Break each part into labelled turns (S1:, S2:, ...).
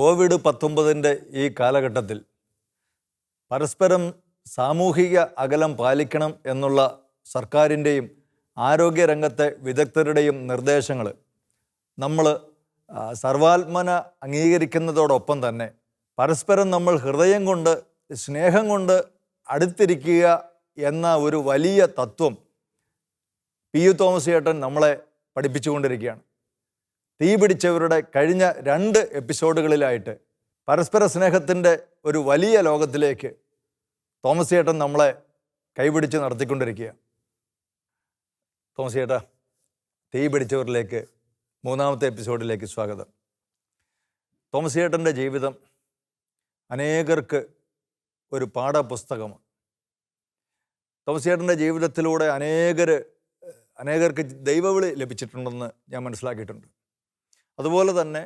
S1: COVID-19 ഈ കാലഘട്ടത്തിൽ പരസ്പരം സാമൂഹിക അകലം പാലിക്കണം എന്നുള്ള സർക്കാരിൻ്റെയും ആരോഗ്യരംഗത്തെ വിദഗ്ധരുടെയും നിർദ്ദേശങ്ങൾ നമ്മൾ സർവാത്മന അംഗീകരിക്കുന്നതോടൊപ്പം തന്നെ പരസ്പരം നമ്മൾ ഹൃദയം കൊണ്ട് സ്നേഹം കൊണ്ട് അടുത്തിരിക്കുക എന്ന ഒരു വലിയ തത്വം പി.യു. തോമസ് ചേട്ടൻ നമ്മളെ പഠിപ്പിച്ചുകൊണ്ടിരിക്കുകയാണ്. തീ പിടിച്ചവരുടെ കഴിഞ്ഞ 2 എപ്പിസോഡുകളിലായിട്ട് പരസ്പര സ്നേഹത്തിൻ്റെ ഒരു വലിയ ലോകത്തിലേക്ക് തോമസ് ചേട്ടൻ നമ്മളെ കൈപിടിച്ച് നടത്തിക്കൊണ്ടിരിക്കുക. തോമസ് ചേട്ടാ, തീ പിടിച്ചവരിലേക്ക് 3-ാമത്തെ എപ്പിസോഡിലേക്ക് സ്വാഗതം. തോമസ് ചേട്ടൻ്റെ ജീവിതം അനേകർക്ക് ഒരു പാഠപുസ്തകമാണ്. തോമസ് ചേട്ടൻ്റെ ജീവിതത്തിലൂടെ അനേകർക്ക് ദൈവവിളി ലഭിച്ചിട്ടുണ്ടെന്ന് ഞാൻ മനസ്സിലാക്കിയിട്ടുണ്ട്. അതുപോലെ തന്നെ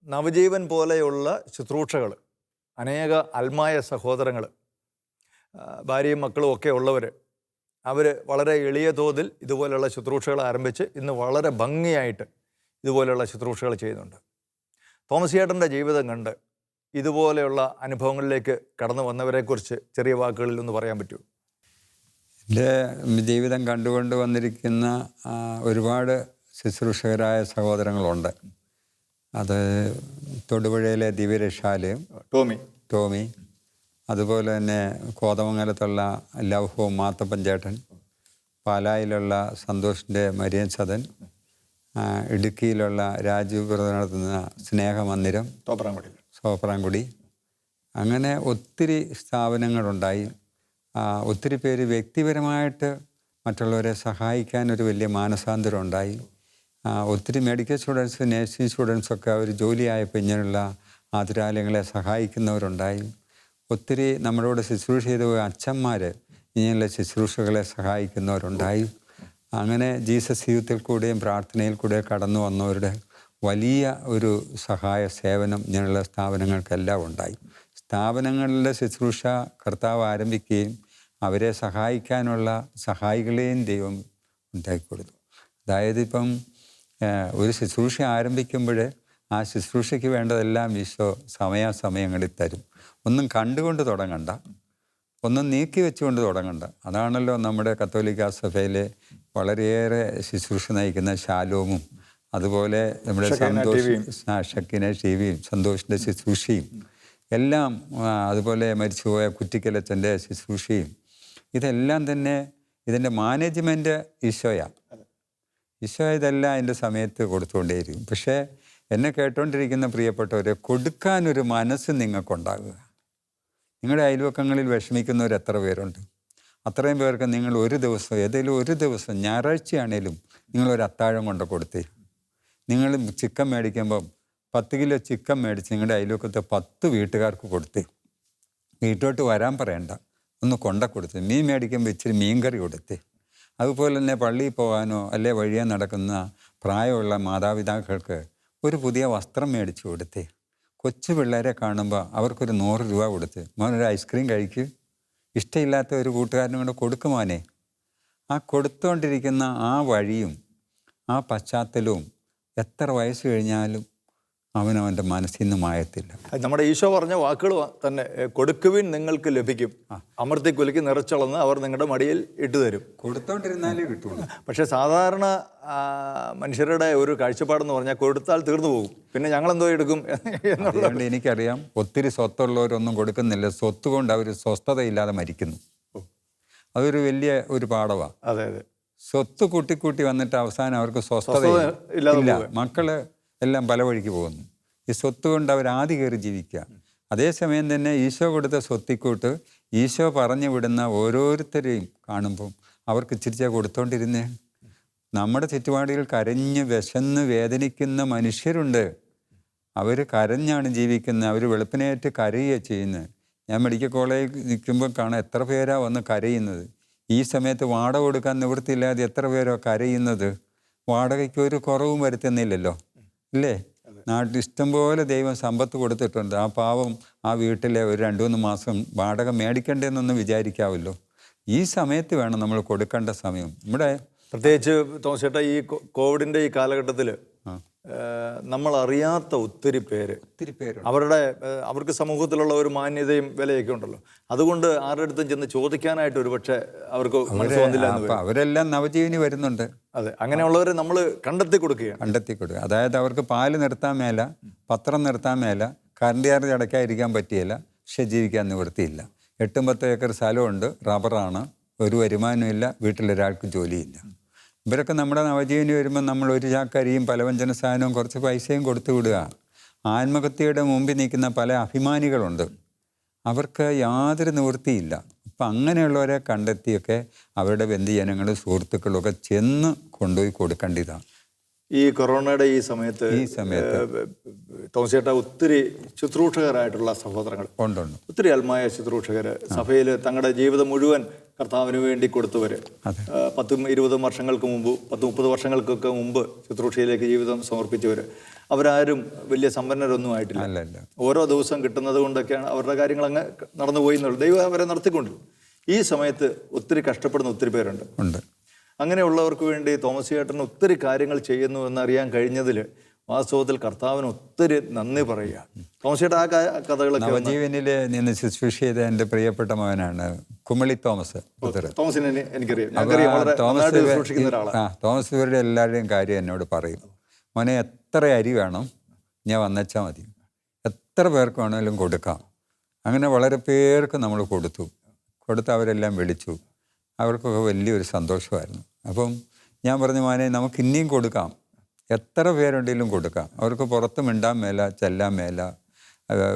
S1: നവജീവൻ പോലെയുള്ള ശുശ്രൂഷകൾ, അനേക ആത്മായ സഹോദരങ്ങൾ, ഭാര്യയും മക്കളും ഒക്കെ ഉള്ളവർ, അവർ വളരെ എളിയ തോതിൽ ഇതുപോലെയുള്ള ശുശ്രൂഷകൾ ആരംഭിച്ച് ഇന്ന് വളരെ ഭംഗിയായിട്ട് ഇതുപോലെയുള്ള ശുശ്രൂഷകൾ ചെയ്യുന്നുണ്ട്. തോമസ് ചേട്ടൻ്റെ ജീവിതം കണ്ട് ഇതുപോലെയുള്ള അനുഭവങ്ങളിലേക്ക് കടന്നു വന്നവരെക്കുറിച്ച് ചെറിയ വാക്കുകളിൽ ഒന്ന് പറയാൻ പറ്റുമോ?
S2: എൻ്റെ ജീവിതം കണ്ടുകൊണ്ട് വന്നിരിക്കുന്ന ഒരുപാട് ശുശ്രൂഷകരായ സഹോദരങ്ങളുണ്ട്. അത് തൊടുപുഴയിലെ ദിവ്യരക്ഷാലയം ടോമി, അതുപോലെ തന്നെ കോതമംഗലത്തുള്ള ലൗഹവും മാത്തപ്പൻ ചേട്ടൻ, പാലായിലുള്ള സന്തോഷിൻ്റെ മരിയൻ സദൻ, ഇടുക്കിയിലുള്ള രാജീവ് ബ്രദർ നടത്തുന്ന സ്നേഹമന്ദിരം, സോപ്രാംകുടി, അങ്ങനെ ഒത്തിരി സ്ഥാപനങ്ങളുണ്ടായി. ഒത്തിരി പേര് വ്യക്തിപരമായിട്ട് മറ്റുള്ളവരെ സഹായിക്കാൻ ഒരു വലിയ മാനസാന്തരം ഉണ്ടായി. ഒത്തിരി മെഡിക്കൽ സ്റ്റുഡൻസ്, നേഴ്സിംഗ് സ്റ്റുഡൻസൊക്കെ അവർ ജോലിയായപ്പോൾ ഇങ്ങനെയുള്ള ആതുരാലയങ്ങളെ സഹായിക്കുന്നവരുണ്ടായി. ഒത്തിരി നമ്മളോട് ശുശ്രൂഷ ചെയ്ത അച്ഛന്മാർ ഇങ്ങനെയുള്ള ശുശ്രൂഷകളെ സഹായിക്കുന്നവരുണ്ടായി. അങ്ങനെ ജീസസ് യൂത്തിൽ കൂടെയും പ്രാർത്ഥനയിൽ കൂടെയും കടന്നു വന്നവരുടെ വലിയ ഒരു സഹായ സേവനം ഇങ്ങനെയുള്ള സ്ഥാപനങ്ങൾക്കെല്ലാം ഉണ്ടായി. സ്ഥാപനങ്ങളിലെ ശുശ്രൂഷ കർത്താവ് ആരംഭിക്കുകയും അവരെ സഹായിക്കാനുള്ള സഹായികളെയും ദൈവം ഉണ്ടാക്കിക്കൊടുത്തു. അതായത് ഇപ്പം ഒരു ശുശ്രൂഷ ആരംഭിക്കുമ്പോൾ ആ ശുശ്രൂഷയ്ക്ക് വേണ്ടതെല്ലാം ഈശോ സമയാസമയങ്ങളിൽ തരും. ഒന്നും കണ്ടുകൊണ്ട് തുടങ്ങണ്ട, ഒന്നും നീക്കി വെച്ചുകൊണ്ട് തുടങ്ങണ്ട. അതാണല്ലോ നമ്മുടെ കത്തോലിക്ക സഭയിലെ വളരെയേറെ ശുശ്രൂഷ നയിക്കുന്ന ശാലോമും, അതുപോലെ നമ്മുടെ ഷക്കിനെ ടിവിയും സന്തോഷിൻ്റെ ശുശ്രൂഷയും എല്ലാം, അതുപോലെ മരിച്ചുപോയ കുറ്റിക്കലച്ചൻ്റെ ശുശ്രൂഷയും, ഇതെല്ലാം തന്നെ ഇതിൻ്റെ മാനേജ്മെൻറ്റ് ഈശോയാണ്. ഈശോ ഇതെല്ലാം അതിൻ്റെ സമയത്ത് കൊടുത്തുകൊണ്ടേയിരിക്കും. പക്ഷേ എന്നെ കേട്ടുകൊണ്ടിരിക്കുന്ന പ്രിയപ്പെട്ടവരെ, കൊടുക്കാനൊരു മനസ്സ് നിങ്ങൾക്കുണ്ടാകുക. നിങ്ങളുടെ അയൽവക്കങ്ങളിൽ വിഷമിക്കുന്നവർ എത്ര പേരുണ്ട്? അത്രയും പേർക്ക് നിങ്ങൾ ഒരു ദിവസം, ഏതെങ്കിലും ഒരു ദിവസം, ഞായറാഴ്ചയാണേലും നിങ്ങളൊരു അത്താഴം കൊണ്ട് കൊടുത്തേ. നിങ്ങൾ ചിക്കൻ മേടിക്കുമ്പം 10 കിലോ ചിക്കൻ മേടിച്ച് നിങ്ങളുടെ അയൽവക്കത്തെ 10 വീട്ടുകാർക്ക് കൊടുത്തേ. വീട്ടോട്ട് വരാൻ പറയണ്ട, ഒന്ന് കൊടുത്തേ. മീൻ മേടിക്കുമ്പോൾ ഇച്ചിരി മീൻകറി കൊടുത്തേ. അതുപോലെ തന്നെ പള്ളിയിൽ പോകാനോ അല്ലെ വഴിയെ നടക്കുന്ന പ്രായമുള്ള മാതാപിതാക്കൾക്ക് ഒരു പുതിയ വസ്ത്രം മേടിച്ചു കൊടുത്തേ. കൊച്ചു പിള്ളേരെ കാണുമ്പോൾ അവർക്കൊരു 100 രൂപ കൊടുത്ത്, മോനൊരു ഐസ്ക്രീം കഴിക്കുക. ഇഷ്ടമില്ലാത്ത ഒരു കൂട്ടുകാരനും കൂടെ കൊടുക്കുമോനെ. ആ കൊടുത്തുകൊണ്ടിരിക്കുന്ന ആ വഴിയും ആ പശ്ചാത്തലവും എത്ര വയസ്സ് കഴിഞ്ഞാലും അവനവൻ്റെ മനസ്സിൽ നിന്ന് മായത്തില്ല.
S1: നമ്മുടെ ഈശോ പറഞ്ഞ വാക്കുകൾ തന്നെ, കൊടുക്കുവിൻ നിങ്ങൾക്ക് ലഭിക്കും, അമർത്തി കുലുക്കി നിറച്ചളന്ന് അവർ നിങ്ങളുടെ മടിയിൽ ഇട്ടുതരും.
S2: കൊടുത്തോണ്ടിരുന്നാലേ കിട്ടുള്ളൂ.
S1: പക്ഷേ സാധാരണ മനുഷ്യരുടെ ഒരു കാഴ്ചപ്പാടെന്ന് പറഞ്ഞാൽ കൊടുത്താൽ തീർന്നു പോകും, പിന്നെ ഞങ്ങളെന്തോ എടുക്കും
S2: എന്നുള്ളത്. എനിക്കറിയാം, ഒത്തിരി സ്വത്തുള്ളവരൊന്നും കൊടുക്കുന്നില്ല, സ്വത്ത് കൊണ്ട് അവർ സ്വസ്ഥതയില്ലാതെ മരിക്കുന്നു. അതൊരു വലിയ ഒരു പാഠമാണ്.
S1: അതെ അതെ.
S2: സ്വത്ത് കൂട്ടിക്കൂട്ടി വന്നിട്ട് അവസാനം അവർക്ക് സ്വസ്ഥത ഇല്ല. മക്കള് എല്ലാം പല വഴിക്ക് പോകുന്നു. ഈ സ്വത്ത് കൊണ്ട് അവർ ആദ്യം കയറി ജീവിക്കുക. അതേസമയം തന്നെ ഈശോ കൊടുത്ത സ്വത്തിക്കൂട്ട് ഈശോ പറഞ്ഞു വിടുന്ന ഓരോരുത്തരെയും കാണുമ്പം അവർക്ക് ഇച്ചിരിച്ചാൽ കൊടുത്തോണ്ടിരുന്നേ. നമ്മുടെ ചുറ്റുപാടുകൾ കരഞ്ഞ് വിശന്ന് വേദനിക്കുന്ന മനുഷ്യരുണ്ട്. അവർ കരഞ്ഞാണ് ജീവിക്കുന്നത്. അവർ വെളുപ്പിനേറ്റ് കരയുക ചെയ്യുന്നത്. ഞാൻ മെഡിക്കൽ കോളേജിൽ നിൽക്കുമ്പോൾ കാണാം എത്ര പേരാ വന്ന് കരയുന്നത്. ഈ സമയത്ത് വാടക കൊടുക്കാൻ നിവൃത്തിയില്ലാതെ എത്ര പേരോ കരയുന്നത്. വാടകയ്ക്ക് ഒരു കുറവും വരുത്തുന്നില്ലല്ലോ, ഇല്ലേ? നാട്ടിൽ ഇഷ്ടംപോലെ ദൈവം സമ്പത്ത് കൊടുത്തിട്ടുണ്ട്. ആ പാവം ആ വീട്ടിലെ ഒരു 2-3 മാസം വാടക മേടിക്കണ്ടേന്നൊന്ന് വിചാരിക്കാമല്ലോ. ഈ സമയത്ത് വേണം നമ്മൾ കൊടുക്കേണ്ട സമയം. നമ്മുടെ
S1: പ്രത്യേകിച്ച് തോമസ് ചേട്ടാ, ഈ കോവിഡിൻ്റെ ഈ കാലഘട്ടത്തിൽ നമ്മൾ അറിയാത്ത ഒത്തിരി പേര് അവർക്ക് സമൂഹത്തിലുള്ള ഒരു മാന്യതയും വിലയൊക്കെ ഉണ്ടല്ലോ. അതുകൊണ്ട് ആരുടെ അടുത്തും ചെന്ന് ചോദിക്കാനായിട്ട് ഒരു പക്ഷേ അവർക്ക് മനസ്സ് വന്നില്ല എന്ന് വരും.
S2: അവരെല്ലാം നവജീവനി വരുന്നുണ്ട്.
S1: അതെ, അങ്ങനെയുള്ളവരെ നമ്മൾ കണ്ടെത്തി കൊടുക്കുക.
S2: അതായത് അവർക്ക് പാല് നിർത്താൻ മേല, പത്രം നിർത്താൻ മേല, കറണ്ട് ചാർജ് അടയ്ക്കാതിരിക്കാൻ പറ്റിയില്ല, പക്ഷെ ജീവിക്കാൻ നിവൃത്തിയില്ല. 8-10 ഏക്കർ സ്ഥലമുണ്ട്, റബ്ബറാണ്, ഒരു വരുമാനമില്ല, വീട്ടിലൊരാൾക്ക് ജോലിയില്ല. ഇവരൊക്കെ നമ്മുടെ നവജീവനി വരുമ്പോൾ നമ്മൾ ഒരു ചാക്കരിയും പലവ്യഞ്ജന സാധനവും കുറച്ച് പൈസയും കൊടുത്തു വിടുക. ആത്മഹത്യയുടെ മുമ്പിൽ നിൽക്കുന്ന പല അഭിമാനികളുണ്ട്, അവർക്ക് യാതൊരു നിവൃത്തിയില്ല. അപ്പം അങ്ങനെയുള്ളവരെ കണ്ടെത്തിയൊക്കെ അവരുടെ ബന്ധുജനങ്ങളും സുഹൃത്തുക്കളും ഒക്കെ ചെന്ന് കൊണ്ടുപോയി കൊടുക്കേണ്ടതാണ്.
S1: ഈ കൊറോണയുടെ ഈ സമയത്ത് തോമസ് ചേട്ടാ ഒത്തിരി ശുശ്രൂഷകരായിട്ടുള്ള സഹോദരങ്ങൾ
S2: ഉണ്ട്,
S1: ഒത്തിരി ആത്മായ ശുശ്രൂഷകർ സഭയിൽ തങ്ങളുടെ ജീവിതം മുഴുവൻ കർത്താവിന് വേണ്ടി കൊടുത്തവര്, 10-20 വർഷങ്ങൾക്ക് മുമ്പ്, 10-30 വർഷങ്ങൾക്കൊക്കെ മുമ്പ് ശുശ്രൂഷയിലേക്ക് ജീവിതം സമർപ്പിച്ചവർ, അവരാരും വലിയ സമ്പന്നരൊന്നും ആയിട്ടില്ല. ഓരോ ദിവസം കിട്ടുന്നത് കൊണ്ടൊക്കെയാണ് അവരുടെ കാര്യങ്ങൾ അങ്ങ് നടന്നു പോയി എന്നുള്ളത്. ദൈവം അവരെ നടത്തിക്കൊണ്ടിരുന്നു. ഈ സമയത്ത് ഒത്തിരി കഷ്ടപ്പെടുന്ന ഒത്തിരി പേരുണ്ട്. അങ്ങനെയുള്ളവർക്ക് വേണ്ടി തോമസ് ചേട്ടൻ ഒത്തിരി കാര്യങ്ങൾ ചെയ്യുന്നു എന്നറിയാൻ കഴിഞ്ഞതിൽ വാസ്തവത്തിൽ കർത്താവിന് ഒത്തിരി നന്ദി പറയുക. തോമസ് ചേട്ടൻ ആ കഥകളൊക്കെ
S2: നവജീവനിൽ നിന്ന് ശുശ്രൂഷ ചെയ്ത എൻ്റെ പ്രിയപ്പെട്ട മകനാണ് കുമളി തോമസ്.
S1: തോമസിനെ എനിക്കറിയാം.
S2: തോമസ് ഇവരുടെ എല്ലാവരുടെയും കാര്യം എന്നോട് പറയും, മോനെ എത്ര അരി വേണം ഞാൻ വന്നേച്ചാൽ മതി, എത്ര പേർക്ക് വേണമെങ്കിലും കൊടുക്കാം. അങ്ങനെ വളരെ പേർക്ക് നമ്മൾ കൊടുത്ത് അവരെല്ലാം വിളിച്ചു. അവർക്കൊക്കെ വലിയൊരു സന്തോഷമായിരുന്നു. അപ്പം ഞാൻ പറഞ്ഞു, മോനെ നമുക്ക് ഇനിയും കൊടുക്കാം, എത്ര പേരുണ്ടെങ്കിലും കൊടുക്കാം. അവർക്ക് പുറത്ത് മിണ്ടാൻ മേല, ചെല്ലാൻ മേല,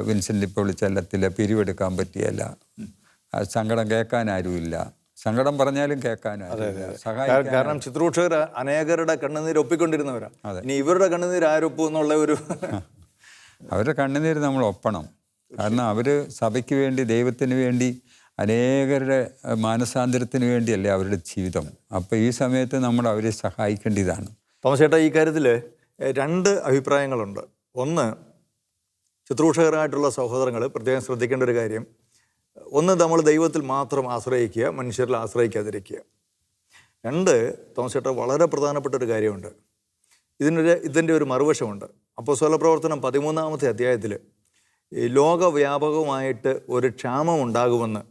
S2: വിൻസെൻ്റ് ഇപ്പോൾ ചെല്ലത്തില്ല, പിരിവെടുക്കാൻ പറ്റിയല്ല, സങ്കടം കേൾക്കാൻ ആരുമില്ല, സങ്കടം പറഞ്ഞാലും കേൾക്കാനും.
S1: കാരണം ശുശ്രൂഷകർ അനേകരുടെ കണ്ണുനീര് ഒപ്പിക്കൊണ്ടിരുന്നവരാണ്. ഇനി ഇവരുടെ കണ്ണുനീര് ആരൊപ്പും എന്നുള്ള ഒരു
S2: അവരുടെ കണ്ണുനീര് നമ്മൾ ഒപ്പണം. കാരണം അവർ സഭയ്ക്ക് വേണ്ടി, ദൈവത്തിന് വേണ്ടി, അനേകരുടെ മാനസാന്തരത്തിന് വേണ്ടിയല്ലേ അവരുടെ ജീവിതം. അപ്പോൾ ഈ സമയത്ത് നമ്മൾ അവരെ സഹായിക്കേണ്ടതാണ്.
S1: തോമസ് ചേട്ടാ, ഈ കാര്യത്തിൽ 2 അഭിപ്രായങ്ങളുണ്ട്. ഒന്ന്, ശുശ്രൂഷകരായിട്ടുള്ള സഹോദരങ്ങൾ പ്രത്യേകം ശ്രദ്ധിക്കേണ്ട ഒരു കാര്യം, ഒന്ന് നമ്മൾ ദൈവത്തിൽ മാത്രം ആശ്രയിക്കുക, മനുഷ്യരിൽ ആശ്രയിക്കാതിരിക്കുക. 2, തോമസ് ചേട്ടാ, വളരെ പ്രധാനപ്പെട്ട ഒരു കാര്യമുണ്ട്. ഇതിൻ്റെ ഒരു മറുവശമുണ്ട്. അപ്പോസ്തല പ്രവർത്തനം 13-ാമത്തെ അധ്യായത്തിൽ ലോകവ്യാപകമായിട്ട് ഒരു ക്ഷാമം ഉണ്ടാകുമെന്ന്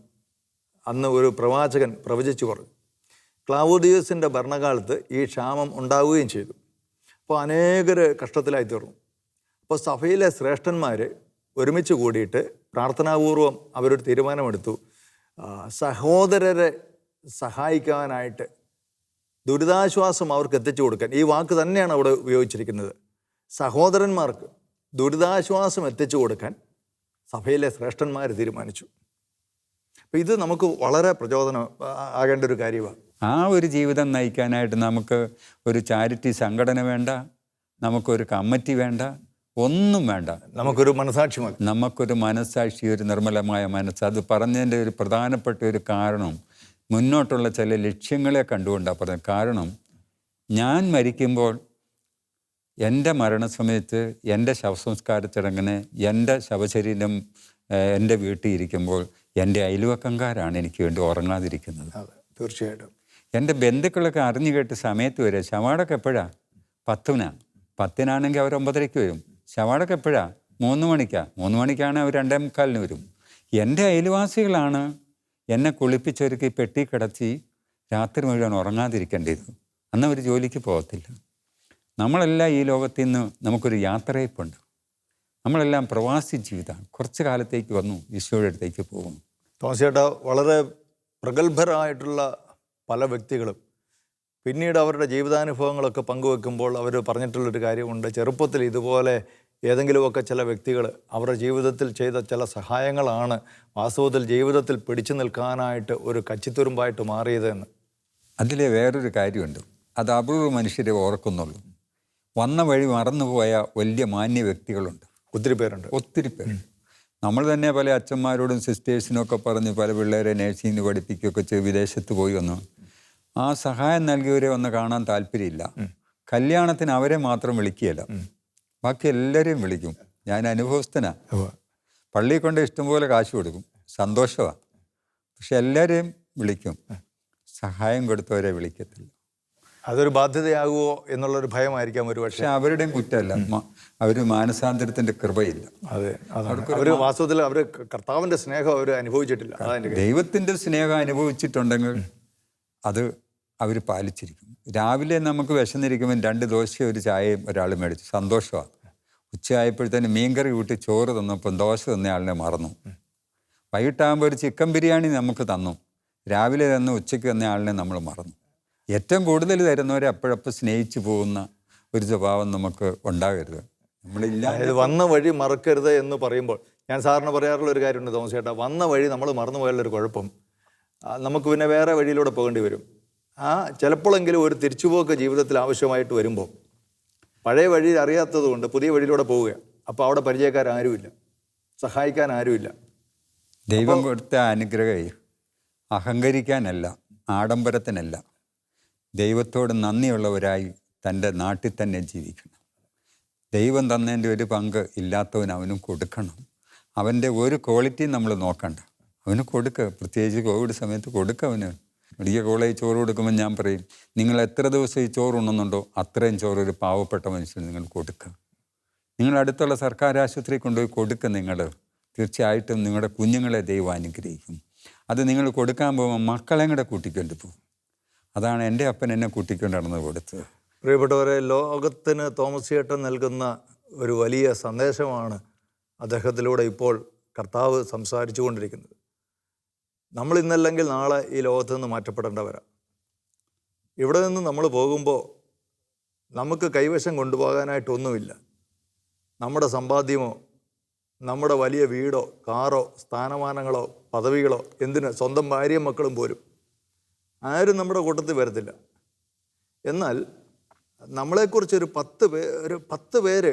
S1: അന്ന് ഒരു പ്രവാചകൻ പ്രവചിച്ചു പറഞ്ഞു. ക്ലൗദിയസിൻ്റെ ഭരണകാലത്ത് ഈ ക്ഷാമം ഉണ്ടാവുകയും ചെയ്തു. അപ്പോൾ അനേകർ കഷ്ടത്തിലായി തീർന്നു. അപ്പോൾ സഭയിലെ ശ്രേഷ്ഠന്മാർ ഒരുമിച്ച് കൂടിയിട്ട് പ്രാർത്ഥനാപൂർവം അവരൊരു തീരുമാനമെടുത്തു, സഹോദരരെ സഹായിക്കാനായിട്ട് ദുരിതാശ്വാസം അവർക്ക് എത്തിച്ചു കൊടുക്കാൻ. ഈ വാക്ക് തന്നെയാണ് അവിടെ ഉപയോഗിച്ചിരിക്കുന്നത്. സഹോദരന്മാർക്ക് ദുരിതാശ്വാസം എത്തിച്ചു കൊടുക്കാൻ സഭയിലെ ശ്രേഷ്ഠന്മാർ തീരുമാനിച്ചു. അപ്പോൾ ഇത് നമുക്ക് വളരെ പ്രചോദനം ആകേണ്ട ഒരു കാര്യമാണ്.
S2: ആ ഒരു ജീവിതം നയിക്കാനായിട്ട് നമുക്ക് ഒരു ചാരിറ്റി സംഘടന വേണ്ട, നമുക്കൊരു കമ്മിറ്റി വേണ്ട, ഒന്നും വേണ്ട.
S1: നമുക്കൊരു മനസാക്ഷി മതി.
S2: നമുക്കൊരു മനസാക്ഷി, ഒരു നിർമ്മലമായ മനസ്സ്. അത് പറഞ്ഞതിൻ്റെ ഒരു പ്രധാനപ്പെട്ട ഒരു കാരണം മുന്നോട്ടുള്ള ചില ലക്ഷ്യങ്ങളെ കണ്ടുകൊണ്ടാണ് പറഞ്ഞത്. കാരണം ഞാൻ മരിക്കുമ്പോൾ എൻ്റെ മരണസമയത്ത് എൻ്റെ ശവസംസ്കാര ചടങ്ങിന് എൻ്റെ ശവശരീരം എൻ്റെ വീട്ടിൽ ഇരിക്കുമ്പോൾ എൻ്റെ അയൽവക്കംകാരാണ് എനിക്ക് വേണ്ടി ഉറങ്ങാതിരിക്കുന്നത്.
S1: തീർച്ചയായിട്ടും.
S2: എൻ്റെ ബന്ധുക്കളൊക്കെ അറിഞ്ഞു കേട്ട് സമയത്ത് വരെ ശവാടൊക്കെ എപ്പോഴാണ്? 10-നാണെങ്കിൽ അവർ 9:30 വരും. ശവാടൊക്കെ എപ്പോഴാണ്? 3 മണിക്കാണ്. 3 മണിക്കാണ് അവർ 2:45 വരും. എൻ്റെ അയൽവാസികളാണ് എന്നെ കുളിപ്പിച്ചൊരുക്കി പെട്ടി കിടത്തി രാത്രി മുഴുവൻ ഉറങ്ങാതിരിക്കേണ്ടത്. അന്ന് അവർ ജോലിക്ക് പോകത്തില്ല. നമ്മളെല്ലാം ഈ ലോകത്തിൽ നിന്ന് നമുക്കൊരു യാത്രയപ്പുണ്ട്. നമ്മളെല്ലാം പ്രവാസി ജീവിതമാണ്. കുറച്ച് കാലത്തേക്ക് വന്നു, ഈശോയുടെ അടുത്തേക്ക് പോകും.
S1: തോമസ് ചേട്ടാ, വളരെ പ്രഗത്ഭരായിട്ടുള്ള പല വ്യക്തികളും പിന്നീട് അവരുടെ ജീവിതാനുഭവങ്ങളൊക്കെ പങ്കുവെക്കുമ്പോൾ അവർ പറഞ്ഞിട്ടുള്ളൊരു കാര്യമുണ്ട്. ചെറുപ്പത്തിൽ ഇതുപോലെ ഏതെങ്കിലുമൊക്കെ ചില വ്യക്തികൾ അവരുടെ ജീവിതത്തിൽ ചെയ്ത ചില സഹായങ്ങളാണ് വാസ്തവത്തിൽ ജീവിതത്തിൽ പിടിച്ചു നിൽക്കാനായിട്ട് ഒരു കച്ചിത്തുരുമ്പായിട്ട് മാറിയതെന്ന്.
S2: അതിലെ വേറൊരു കാര്യമുണ്ട്. അത് അപൂർവ മനുഷ്യരെ ഓർക്കുന്നുള്ളൂ. വന്ന വഴി മറന്നുപോയ വലിയ മാന്യ വ്യക്തികളുണ്ട്.
S1: ഒത്തിരി പേര്.
S2: നമ്മൾ തന്നെ പല അച്ഛന്മാരോടും സിസ്റ്റേഴ്സിനും ഒക്കെ പറഞ്ഞ് പല പിള്ളേരെ നേഴ്സിംഗിന് പഠിപ്പിക്കുകയൊക്കെ ചെയ്ത് വിദേശത്ത് പോയി വന്നു. ആ സഹായം നൽകിയവരെ ഒന്ന് കാണാൻ താല്പര്യമില്ല. കല്യാണത്തിന് അവരെ മാത്രം വിളിക്കുകയില്ല, ബാക്കി എല്ലാവരെയും വിളിക്കും. ഞാൻ അനുഭവസ്ഥനാണ്. പള്ളിയിൽ കൊണ്ട് ഇഷ്ടംപോലെ കാശ് കൊടുക്കും, സന്തോഷമാണ്. പക്ഷെ എല്ലാവരെയും വിളിക്കും, സഹായം കൊടുത്തവരെ വിളിക്കത്തില്ല.
S1: അതൊരു ബാധ്യതയാകുമോ എന്നുള്ളൊരു ഭയമായിരിക്കാം ഒരു പക്ഷേ.
S2: പക്ഷെ അവരുടെയും കുറ്റമല്ല, അവർ മാനസാന്തരത്തിൻ്റെ കൃപയില്ല.
S1: അതെ, അവർ വാസ്തവത്തിൽ അവർ കർത്താവിൻ്റെ സ്നേഹം അവർ അനുഭവിച്ചിട്ടില്ല.
S2: ദൈവത്തിൻ്റെ സ്നേഹം അനുഭവിച്ചിട്ടുണ്ടെങ്കിൽ അത് അവർ പാലിച്ചിരിക്കും. രാവിലെ നമുക്ക് വിശന്നിരിക്കുമ്പോൾ 2 ദോശയും ഒരു ചായയും ഒരാൾ മേടിച്ചു, സന്തോഷമാണ്. ഉച്ചയായപ്പോഴത്തേന് മീൻകറി കൂട്ടി ചോറ് തന്നപ്പം ദോശ തന്നയാളിനെ മറന്നു. വൈകിട്ടാകുമ്പോൾ ഒരു ചിക്കൻ ബിരിയാണി നമുക്ക് തന്നു, രാവിലെ തന്ന ഉച്ചയ്ക്ക് തന്നയാളിനെ നമ്മൾ മറന്നു. ഏറ്റവും കൂടുതൽ തരുന്നവരെ അപ്പോഴപ്പോൾ സ്നേഹിച്ചു പോകുന്ന ഒരു സ്വഭാവം നമുക്ക് ഉണ്ടാകരുത്.
S1: ഇത് വന്ന വഴി മറക്കരുത് എന്ന് പറയുമ്പോൾ ഞാൻ സാറിന് പറയാറുള്ള ഒരു കാര്യമുണ്ട് തോമസ് ചേട്ടാ, വന്ന വഴി നമ്മൾ മറന്നു പോയാലൊരു കുഴപ്പം, നമുക്ക് പിന്നെ വേറെ വഴിയിലൂടെ പോകേണ്ടി വരും. ചിലപ്പോഴെങ്കിലും ഒരു തിരിച്ചുപോക്ക് ജീവിതത്തിൽ ആവശ്യമായിട്ട് വരുമ്പോൾ പഴയ വഴി അറിയാത്തത് കൊണ്ട് പുതിയ വഴിയിലൂടെ പോവുക. അപ്പോൾ അവിടെ പരിചയക്കാരാരുമില്ല, സഹായിക്കാൻ ആരുമില്ല.
S2: ദൈവം കൊടുത്ത അനുഗ്രഹം അഹങ്കരിക്കാനല്ല, ആഡംബരത്തിനല്ല, ദൈവത്തോട് നന്ദിയുള്ളവരായി തൻ്റെ നാട്ടിൽ തന്നെ ജീവിക്കണം. ദൈവം തന്നതിൻ്റെ ഒരു പങ്ക് ഇല്ലാത്തവന് അവനും കൊടുക്കണം. അവൻ്റെ ഒരു ക്വാളിറ്റിയും നമ്മൾ നോക്കണ്ട, അവന് കൊടുക്കുക. പ്രത്യേകിച്ച് കോവിഡ് സമയത്ത് കൊടുക്കുക. അവന് മെഡിക്കൽ കോളേജ് ചോറ് കൊടുക്കുമ്പോൾ ഞാൻ പറയും, നിങ്ങൾ എത്ര ദിവസം ഈ ചോറ് ഉണ്ണുന്നുണ്ടോ അത്രയും ചോറ് ഒരു പാവപ്പെട്ട മനുഷ്യന് നിങ്ങൾ കൊടുക്കുക. നിങ്ങൾ അടുത്തുള്ള സർക്കാർ ആശുപത്രി കൊണ്ടുപോയി കൊടുക്കുക. നിങ്ങൾ തീർച്ചയായിട്ടും നിങ്ങളുടെ കുഞ്ഞുങ്ങളെ ദൈവം അനുഗ്രഹിക്കും. അത് നിങ്ങൾ കൊടുക്കാൻ പോകുമ്പോൾ മക്കളെ കൂടെ കൂട്ടിക്കൊണ്ട് പോകും. അതാണ് എൻ്റെ അപ്പൻ എന്നെ കൂട്ടിക്കൊണ്ട് നടന്ന് കൊടുത്തത്.
S1: പ്രിയപ്പെട്ടവരെ, ലോകത്തിന് തോമസ് ചേട്ടൻ നൽകുന്ന ഒരു വലിയ സന്ദേശമാണ് അദ്ദേഹത്തിലൂടെ ഇപ്പോൾ കർത്താവ് സംസാരിച്ചു കൊണ്ടിരിക്കുന്നത്. നമ്മൾ ഇന്നല്ലെങ്കിൽ നാളെ ഈ ലോകത്ത് നിന്ന് മാറ്റപ്പെടേണ്ടവരാ. ഇവിടെ നിന്ന് നമ്മൾ പോകുമ്പോൾ നമുക്ക് കൈവശം കൊണ്ടുപോകാനായിട്ടൊന്നുമില്ല. നമ്മുടെ സമ്പാദ്യമോ നമ്മുടെ വലിയ വീടോ കാറോ സ്ഥാനമാനങ്ങളോ പദവികളോ, എന്തിന് സ്വന്തം ഭാര്യയും മക്കളും പോലും ആരും നമ്മുടെ കൂട്ടത്തിൽ വരത്തില്ല. എന്നാൽ നമ്മളെക്കുറിച്ചൊരു 10 പേര്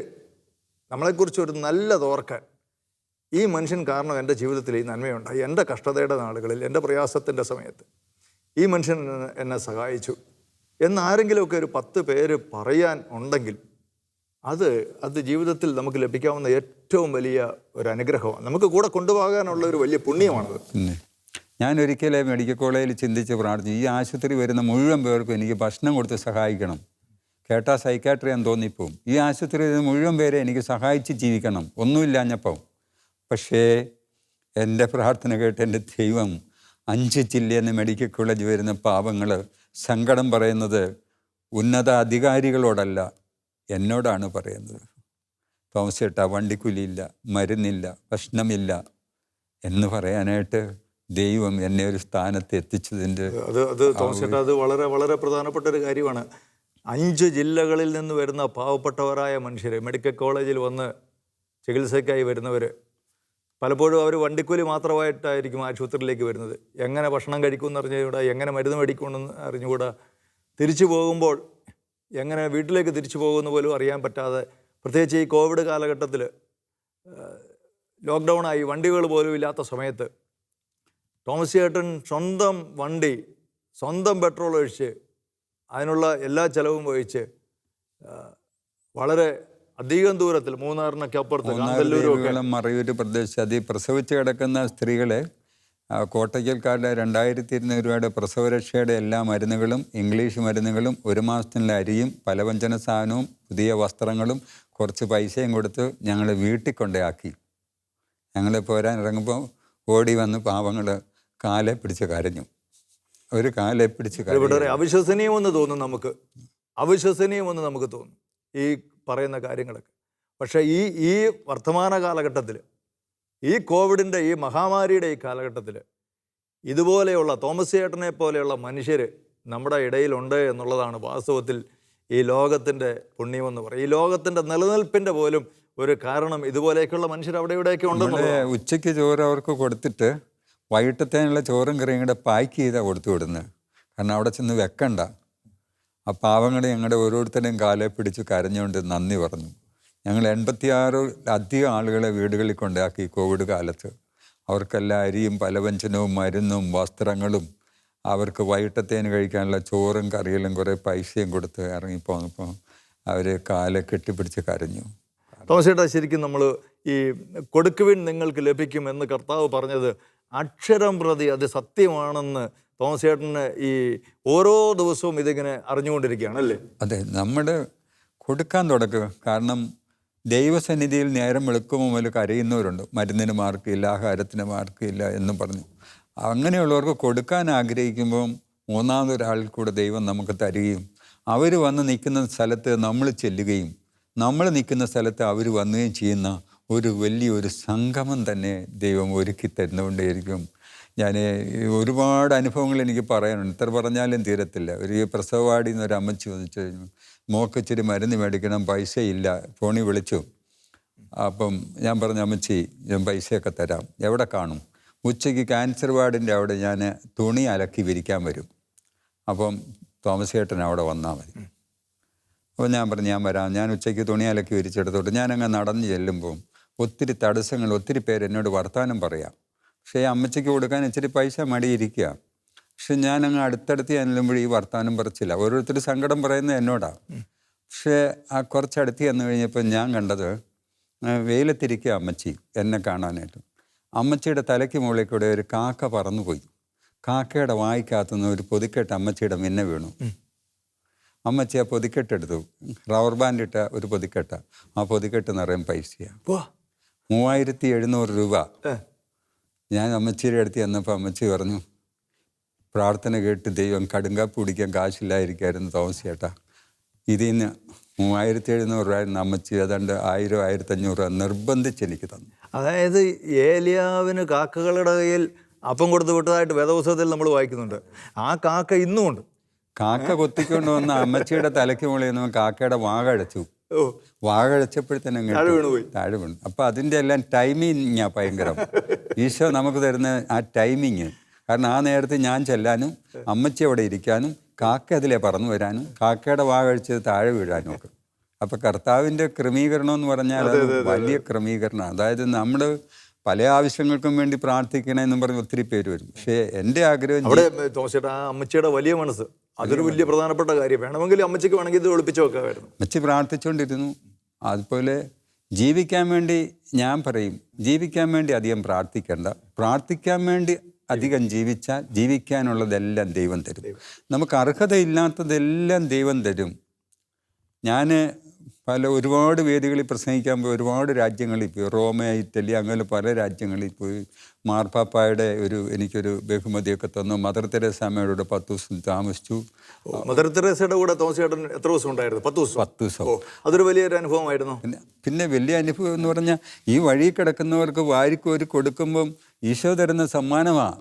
S1: നമ്മളെക്കുറിച്ചൊരു നല്ലതോർക്കാൻ ഈ മനുഷ്യൻ കാരണം എൻ്റെ ജീവിതത്തിൽ ഈ നന്മയുണ്ടായി, എൻ്റെ കഷ്ടതയുടെ നാളുകളിൽ, എൻ്റെ പ്രയാസത്തിൻ്റെ സമയത്ത് ഈ മനുഷ്യൻ എന്നെ സഹായിച്ചു എന്നാരെങ്കിലുമൊക്കെ ഒരു 10 പേര് പറയാൻ ഉണ്ടെങ്കിൽ അത് ജീവിതത്തിൽ നമുക്ക് ലഭിക്കാവുന്ന ഏറ്റവും വലിയ ഒരു അനുഗ്രഹമാണ്. നമുക്ക് കൂടെ കൊണ്ടുപോകാനുള്ള ഒരു വലിയ പുണ്യമാണത്.
S2: ഞാൻ ഒരിക്കലേ മെഡിക്കൽ കോളേജിൽ ചിന്തിച്ച് പ്രാർത്ഥിച്ചു, ഈ ആശുപത്രി വരുന്ന മുഴുവൻ പേർക്കും എനിക്ക് ഭക്ഷണം കൊടുത്ത് സഹായിക്കണം. കേട്ടാൽ സൈക്കാട്രിയാൻ തോന്നിപ്പോവും. ഈ ആശുപത്രി വരുന്ന മുഴുവൻ പേരെ എനിക്ക് സഹായിച്ച് ജീവിക്കണം, ഒന്നുമില്ലാഞ്ഞപ്പം. പക്ഷേ എൻ്റെ പ്രാർത്ഥന കേട്ട് എൻ്റെ ദൈവം 5 ജില്ലയെന്ന് മെഡിക്കൽ കോളേജ് വരുന്ന പാവങ്ങൾ സങ്കടം പറയുന്നത് ഉന്നത അധികാരികളോടല്ല, എന്നോടാണ് പറയുന്നത്. തോമസ് ചേട്ടാ, വണ്ടിക്കൂലിയില്ല, മരുന്നില്ല, ഭക്ഷണമില്ല എന്ന് പറയാനായിട്ട് ദൈവം എന്നെ ഒരു സ്ഥാനത്ത് എത്തിച്ചതിൻ്റെ
S1: തോമസ് ചേട്ടാ, അത് വളരെ വളരെ പ്രധാനപ്പെട്ട ഒരു കാര്യമാണ്. 5 ജില്ലകളിൽ നിന്ന് വരുന്ന പാവപ്പെട്ടവരായ മനുഷ്യർ മെഡിക്കൽ കോളേജിൽ വന്ന് ചികിത്സയ്ക്കായി വരുന്നവർ പലപ്പോഴും അവർ വണ്ടിക്കൂലി മാത്രമായിട്ടായിരിക്കും ആശുപത്രിയിലേക്ക് വരുന്നത്. എങ്ങനെ ഭക്ഷണം കഴിക്കുമെന്ന് അറിഞ്ഞുകൂടാ, എങ്ങനെ മരുന്ന് മേടിക്കുമെന്ന് അറിഞ്ഞുകൂടാ, തിരിച്ചു പോകുമ്പോൾ എങ്ങനെ വീട്ടിലേക്ക് തിരിച്ചു പോകുമെന്ന് പോലും അറിയാൻ പറ്റാതെ, പ്രത്യേകിച്ച് ഈ കോവിഡ് കാലഘട്ടത്തിൽ ലോക്ക്ഡൗണായി വണ്ടികൾ പോലും ഇല്ലാത്ത സമയത്ത് തോമസ് ചേട്ടൻ സ്വന്തം വണ്ടി, സ്വന്തം പെട്രോൾ ഒഴിച്ച് അതിനുള്ള എല്ലാ ചെലവും വഹിച്ച് വളരെ അധികം ദൂരത്തിൽ മൂന്നാറിനൊക്കെ അപ്പുറത്ത്
S2: മറയൂർ പ്രദേശത്ത് പ്രസവിച്ച് കിടക്കുന്ന സ്ത്രീകളെ കോട്ടയ്ക്കൽക്കാരുടെ 2200 രൂപയുടെ പ്രസവരക്ഷയുടെ എല്ലാ മരുന്നുകളും, ഇംഗ്ലീഷ് മരുന്നുകളും, 1 മാസത്തിനുള്ള അരിയും പലവ്യഞ്ജന സാധനവും പുതിയ വസ്ത്രങ്ങളും കുറച്ച് പൈസയും കൊടുത്ത് ഞങ്ങൾ വീട്ടിൽ കൊണ്ടേയാക്കി. ഞങ്ങൾ പോരാൻ ഇറങ്ങുമ്പോൾ ഓടി വന്ന് പാവങ്ങൾ കാലെ പിടിച്ച് കരഞ്ഞു. ഒരു കാലെ പിടിച്ച് കരഞ്ഞു.
S1: അവിശ്വസനീയമെന്ന് തോന്നും നമുക്ക് തോന്നും ഈ പറയുന്ന കാര്യങ്ങളൊക്കെ. പക്ഷേ ഈ വർത്തമാന കാലഘട്ടത്തിൽ, ഈ കോവിഡിൻ്റെ ഈ മഹാമാരിയുടെ ഈ കാലഘട്ടത്തിൽ ഇതുപോലെയുള്ള തോമസ് ചേട്ടനെ പോലെയുള്ള മനുഷ്യർ നമ്മുടെ ഇടയിലുണ്ട് എന്നുള്ളതാണ് വാസ്തവത്തിൽ ഈ ലോകത്തിൻ്റെ പുണ്യമെന്ന് പറയും. ഈ ലോകത്തിൻ്റെ നിലനിൽപ്പിൻ്റെ പോലും ഒരു കാരണം ഇതുപോലെയൊക്കെയുള്ള മനുഷ്യർ അവിടെ ഇവിടെയൊക്കെ ഉണ്ടെന്നുള്ളത്.
S2: ഉച്ചയ്ക്ക് ചോറ് അവർക്ക് കൊടുത്തിട്ട് വൈകിട്ടത്തേനുള്ള ചോറും കറിയും കൂടെ പാക്ക് ചെയ്താണ് കൊടുത്തു വിടുന്നത്. കാരണം അവിടെ ചെന്ന് വെക്കണ്ട. ആ പാവങ്ങൾ ഞങ്ങളുടെ ഓരോരുത്തരുടെയും കാലെ പിടിച്ച് കരഞ്ഞുകൊണ്ട് നന്ദി പറഞ്ഞു. ഞങ്ങൾ 86 അധികം ആളുകളെ വീടുകളിൽ കൊണ്ടാക്കി കോവിഡ് കാലത്ത്. അവർക്കെല്ലാം അരിയും പലവ്യഞ്ജനവും മരുന്നും വസ്ത്രങ്ങളും അവർക്ക് വൈകിട്ടത്തേന് കഴിക്കാനുള്ള ചോറും കറികളും കുറേ പൈസയും കൊടുത്ത് ഇറങ്ങിപ്പോന്നപ്പോൾ അവർ കാലെ കെട്ടിപ്പിടിച്ച് കരഞ്ഞു.
S1: തോമസ് ചേട്ടാ, ശരിക്കും നമ്മൾ ഈ കൊടുക്കുവിൻ നിങ്ങൾക്ക് ലഭിക്കും എന്ന് കർത്താവ് പറഞ്ഞത് അക്ഷരം പ്രതി അത് സത്യമാണെന്ന് തോമസ് ചേട്ടന് ഈ ഓരോ ദിവസവും ഇതിങ്ങനെ അറിഞ്ഞുകൊണ്ടിരിക്കുകയാണ് അല്ലേ?
S2: അതെ, നമ്മൾ കൊടുക്കാൻ തുടക്കുക. കാരണം ദൈവസന്നിധിയിൽ നേരം വെളുക്കുമ്പോൾ മുതൽ കരയുന്നവരുണ്ട്. മരുന്നിന് മാർക്കില്ല, ആഹാരത്തിന് മാർക്കില്ല എന്ന് പറഞ്ഞു. അങ്ങനെയുള്ളവർക്ക് കൊടുക്കാൻ ആഗ്രഹിക്കുമ്പോൾ മൂന്നാമതൊരാളിൽ കൂടെ ദൈവം നമുക്ക് തരികയും അവർ വന്ന് നിൽക്കുന്ന സ്ഥലത്ത് നമ്മൾ ചെല്ലുകയും നമ്മൾ നിൽക്കുന്ന സ്ഥലത്ത് അവർ വന്നുകയും ചെയ്യുന്ന ഒരു വലിയൊരു സംഗമം തന്നെ ദൈവം ഒരുക്കി തരുന്നുകൊണ്ടേയിരിക്കും. ഞാൻ ഒരുപാട് അനുഭവങ്ങൾ എനിക്ക് പറയാനുണ്ട്, എത്ര പറഞ്ഞാലും തീരത്തില്ല. ഒരു പ്രസവവാടിയിൽ നിന്ന് ഒരു അമ്മച്ചി വന്നിട്ട് കഴിഞ്ഞു, മോക്ക് ഇച്ചിരി മരുന്ന് മേടിക്കണം, പൈസ ഇല്ല. ഫോണിൽ വിളിച്ചു. അപ്പം ഞാൻ പറഞ്ഞു, അമ്മച്ചി ഞാൻ പൈസയൊക്കെ തരാം, എവിടെ കാണും? ഉച്ചയ്ക്ക് ക്യാൻസർ വാർഡിൻ്റെ അവിടെ ഞാൻ തുണി അലക്കി വിരിക്കാൻ വരും, അപ്പം തോമസ് ചേട്ടൻ അവിടെ വന്നാൽ മതി. അപ്പോൾ ഞാൻ പറഞ്ഞു ഞാൻ വരാം. ഞാൻ ഉച്ചയ്ക്ക് തുണി അലക്കി വിരിച്ചെടുത്തോട്ട് ഞാനങ്ങ് നടന്ന് ചെല്ലുമ്പോൾ ഒത്തിരി തടസ്സങ്ങൾ, ഒത്തിരി പേര് എന്നോട് വർത്തമാനം പറയാം. പക്ഷേ അമ്മച്ചിക്ക് കൊടുക്കാൻ ഇച്ചിരി പൈസ മടിയിരിക്കുക. പക്ഷെ ഞാനങ്ങ് അടുത്തടുത്ത് ചെല്ലുമ്പോൾ ഈ വർത്തമാനം പറച്ചില്ല. ഓരോരുത്തർ സങ്കടം പറയുന്നത് എന്നോടാണ്. പക്ഷേ ആ കുറച്ചടുത്ത് ചെന്ന് കഴിഞ്ഞപ്പോൾ ഞാൻ കണ്ടത് വെയിലത്തിരിക്കുക അമ്മച്ചി എന്നെ കാണാനായിട്ട്. അമ്മച്ചിയുടെ തലയ്ക്ക് മുകളിൽ കൂടെ ഒരു കാക്ക പറന്നുപോയി. കാക്കയുടെ വായിക്കകത്തുനിന്ന് ഒരു പൊതിക്കെട്ട് അമ്മച്ചിയുടെ മിന്നെ വീണു. അമ്മച്ചി ആ പൊതിക്കെട്ടെടുത്തു. റബ്ബർ ബാൻഡ് ഇട്ട ഒരു പൊതിക്കെട്ട. ആ പൊതിക്കെട്ട് നിറയും പൈസയാണ്. 3700 രൂപ. ഞാൻ അമ്മച്ചിയുടെ അടുത്ത് ചെന്നപ്പോൾ അമ്മച്ചി പറഞ്ഞു, പ്രാർത്ഥന കേട്ട് ദൈവം കടുങ്കാപ്പ് കുടിക്കാൻ കാശില്ലായിരിക്കായിരുന്നു തോമസ് ചേട്ടാ. ഇതിൽ നിന്ന് 3700 രൂപ അമ്മച്ചി ഏതാണ്ട് 1000-1500 രൂപ നിർബന്ധിച്ച് എനിക്ക് തന്നു.
S1: അതായത് ഏലിയാവിന് കാക്കകളുടെ കയ്യിൽ അപ്പം കൊടുത്തു വിട്ടതായിട്ട് വേദപുസ്തകത്തിൽ നമ്മൾ വായിക്കുന്നുണ്ട്. ആ കാക്ക ഇന്നും ഉണ്ട്.
S2: കാക്ക കൊത്തിക്കൊണ്ട് വന്ന അമ്മച്ചിയുടെ തലയ്ക്ക് മുകളിൽ നിന്ന് കാക്കയുടെ വാകഴച്ചു. വാകഴച്ചപ്പോഴത്തേനും താഴെ വീണു. അപ്പം അതിൻ്റെ എല്ലാം ടൈമിങ്ങാണ് ഭയങ്കരം. ഈശോ നമുക്ക് തരുന്ന ആ ടൈമിങ്. കാരണം ആ നേരത്തെ ഞാൻ ചെല്ലാനും അമ്മച്ചി അവിടെ ഇരിക്കാനും കാക്ക അതിലെ പറന്നു വരാനും കാക്കയുടെ വാകഴിച്ചത് താഴെ വീഴാനും ഒക്കെ. അപ്പം കർത്താവിൻ്റെ ക്രമീകരണം എന്ന് പറഞ്ഞാൽ അത് വലിയ ക്രമീകരണമാണ്. അതായത് നമ്മൾ പല ആവശ്യങ്ങൾക്കും വേണ്ടി പ്രാർത്ഥിക്കണമെന്നും പറഞ്ഞ് ഒത്തിരി പേര് വരും. പക്ഷേ എൻ്റെ ആഗ്രഹം
S1: അവിടെ തോമസേട്ടാ ആ അമ്മച്ചിയുടെ വലിയ മനസ്സ് അതൊരു വലിയ പ്രധാനപ്പെട്ട കാര്യം. വേണമെങ്കിൽ അമ്മച്ചിക്ക് വേണമെങ്കിൽ ഇത് ഒളിപ്പിച്ച് വെക്കാമായിരുന്നു.
S2: അമ്മച്ചി പ്രാർത്ഥിച്ചുകൊണ്ടിരുന്നു. അതുപോലെ ജീവിക്കാൻ വേണ്ടി ഞാൻ പറയും, ജീവിക്കാൻ വേണ്ടി അധികം പ്രാർത്ഥിക്കേണ്ട, പ്രാർത്ഥിക്കാൻ വേണ്ടി അധികം ജീവിച്ചാൽ ജീവിക്കാനുള്ളതെല്ലാം ദൈവം തരും. നമുക്ക് അർഹതയില്ലാത്തതെല്ലാം ദൈവം തരും. ഞാൻ ഒരുപാട് വേദികളിൽ പ്രസംഗിക്കാൻ പോയി, ഒരുപാട് രാജ്യങ്ങളിൽ പോയി, റോമ, ഇറ്റലി, അങ്ങനെ പല രാജ്യങ്ങളിൽ പോയി. മാർപ്പാപ്പായുടെ എനിക്കൊരു ബഹുമതിയൊക്കെ തന്നു. മദർ തെരേസ അമ്മയോട് 10 ദിവസം താമസിച്ചു.
S1: മദർ തെരേസയുടെ കൂടെ തോമസ് ചേട്ടൻ എത്ര ദിവസം ഉണ്ടായിരുന്നു? 10 ദിവസം.
S2: 10 ദിവസം.
S1: അതൊരു വലിയൊരു അനുഭവമായിരുന്നു.
S2: പിന്നെ വലിയ അനുഭവം എന്ന് പറഞ്ഞാൽ ഈ വഴി കിടക്കുന്നവർക്ക് വാരിക്കോരി കൊടുക്കുമ്പം ഈശോ തരുന്ന സമ്മാനമാണ്.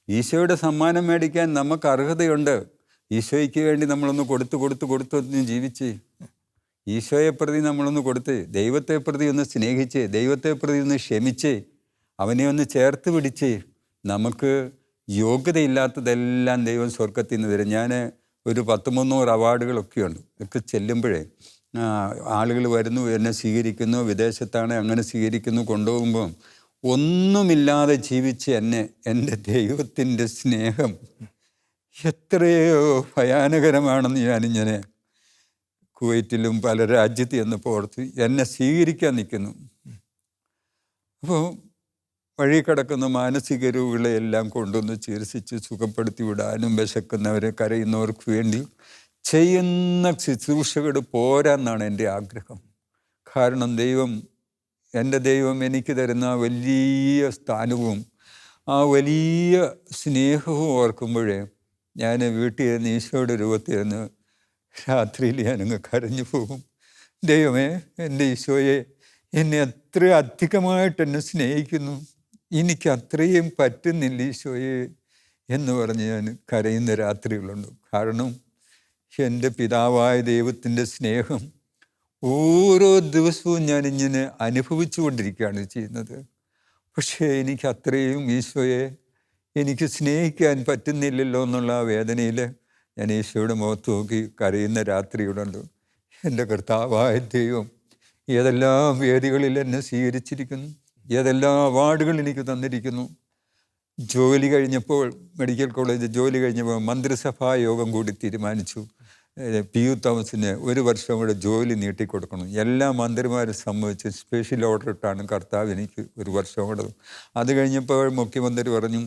S2: ഈശോയുടെ സമ്മാനം മേടിക്കാൻ നമുക്ക് അർഹതയുണ്ട്. ഈശോയ്ക്ക് വേണ്ടി നമ്മളൊന്ന് കൊടുത്ത് ജീവിച്ച്, ഈശോയെ പ്രതി നമ്മളൊന്ന് കൊടുത്ത്, ദൈവത്തെ പ്രതി ഒന്ന് സ്നേഹിച്ച്, ദൈവത്തെ പ്രതി ഒന്ന് ക്ഷമിച്ച്, അവനെ ഒന്ന് ചേർത്ത് പിടിച്ച്, നമുക്ക് യോഗ്യതയില്ലാത്തതെല്ലാം ദൈവം സ്വർഗത്തിൽ നിന്ന് തരും. ഞാൻ ഒരു 200-300 അവാർഡുകളൊക്കെയുണ്ട്. ഇതൊക്കെ ചെല്ലുമ്പോഴേ ആളുകൾ വരുന്നു, എന്നെ സ്വീകരിക്കുന്നു, വിദേശത്താണ് അങ്ങനെ സ്വീകരിക്കുന്നു, കൊണ്ടുപോകുമ്പം ഒന്നുമില്ലാതെ ജീവിച്ച് എൻ്റെ ദൈവത്തിൻ്റെ സ്നേഹം എത്രയോ ഭയാനകരമാണെന്ന് ഞാനിങ്ങനെ കുവൈറ്റിലും പല രാജ്യത്ത് ചെന്നപ്പോൾ ഓർത്ത് എന്നെ സ്വീകരിക്കാൻ നിൽക്കുന്നു. അപ്പോൾ വഴി കിടക്കുന്ന മാനസിക രോഗികളെ എല്ലാം കൊണ്ടുവന്ന് ചികിത്സിച്ച് സുഖപ്പെടുത്തി വിടാനും വിശക്കുന്നവരെ കരയുന്നവർക്ക് വേണ്ടി ചെയ്യുന്ന ശുശ്രൂഷകൾ പോരാന്നാണ് എൻ്റെ ആഗ്രഹം. കാരണം എൻ്റെ ദൈവം എനിക്ക് തരുന്ന വലിയ സ്ഥാനവും ആ വലിയ സ്നേഹവും ഓർക്കുമ്പോഴേ ഞാൻ വീട്ടിൽ നിന്ന് ഈശോയുടെ രൂപത്തിൽ നിന്ന് രാത്രിയിൽ ഞാനങ്ങ് കരഞ്ഞു പോകും. ദൈവമേ, എൻ്റെ ഈശോയെ, എന്നെ അത്ര അധികമായിട്ട് എന്നെ സ്നേഹിക്കുന്നു, എനിക്ക് അത്രയും പറ്റുന്നില്ല ഈശോയെ എന്ന് പറഞ്ഞ് ഞാൻ കരയുന്ന രാത്രികളുണ്ട്. കാരണം എൻ്റെ പിതാവായ ദൈവത്തിൻ്റെ സ്നേഹം ഓരോ ദിവസവും ഞാനിങ്ങനെ അനുഭവിച്ചു കൊണ്ടിരിക്കുകയാണ് ചെയ്യുന്നത്. പക്ഷേ എനിക്ക് അത്രയും ഈശോയെ എനിക്ക് സ്നേഹിക്കാൻ പറ്റുന്നില്ലല്ലോ എന്നുള്ള ആ വേദനയിൽ ഞാൻ ഈശോയുടെ മുഖത്ത് നോക്കി കരയുന്ന രാത്രിയുണ്ട്. എൻ്റെ കർത്താവായ ദൈവം ഏതെല്ലാം വേദികളിൽ എന്നെ സ്വീകരിച്ചിരിക്കുന്നു, ഏതെല്ലാം അവാർഡുകൾ എനിക്ക് തന്നിരിക്കുന്നു. ജോലി കഴിഞ്ഞപ്പോൾ, മെഡിക്കൽ കോളേജ് ജോലി കഴിഞ്ഞപ്പോൾ മന്ത്രിസഭാ യോഗം കൂടി തീരുമാനിച്ചു PU തോമസിന് 1 വർഷം കൂടെ ജോലി നീട്ടിക്കൊടുക്കണം. എല്ലാ മന്ത്രിമാരും സമ്മതിച്ച് സ്പെഷ്യൽ ഓർഡർ ഇട്ടാണ് കർത്താവ് എനിക്ക് 1 വർഷം കൂടെ. അത് കഴിഞ്ഞപ്പോൾ മുഖ്യമന്ത്രി പറഞ്ഞു,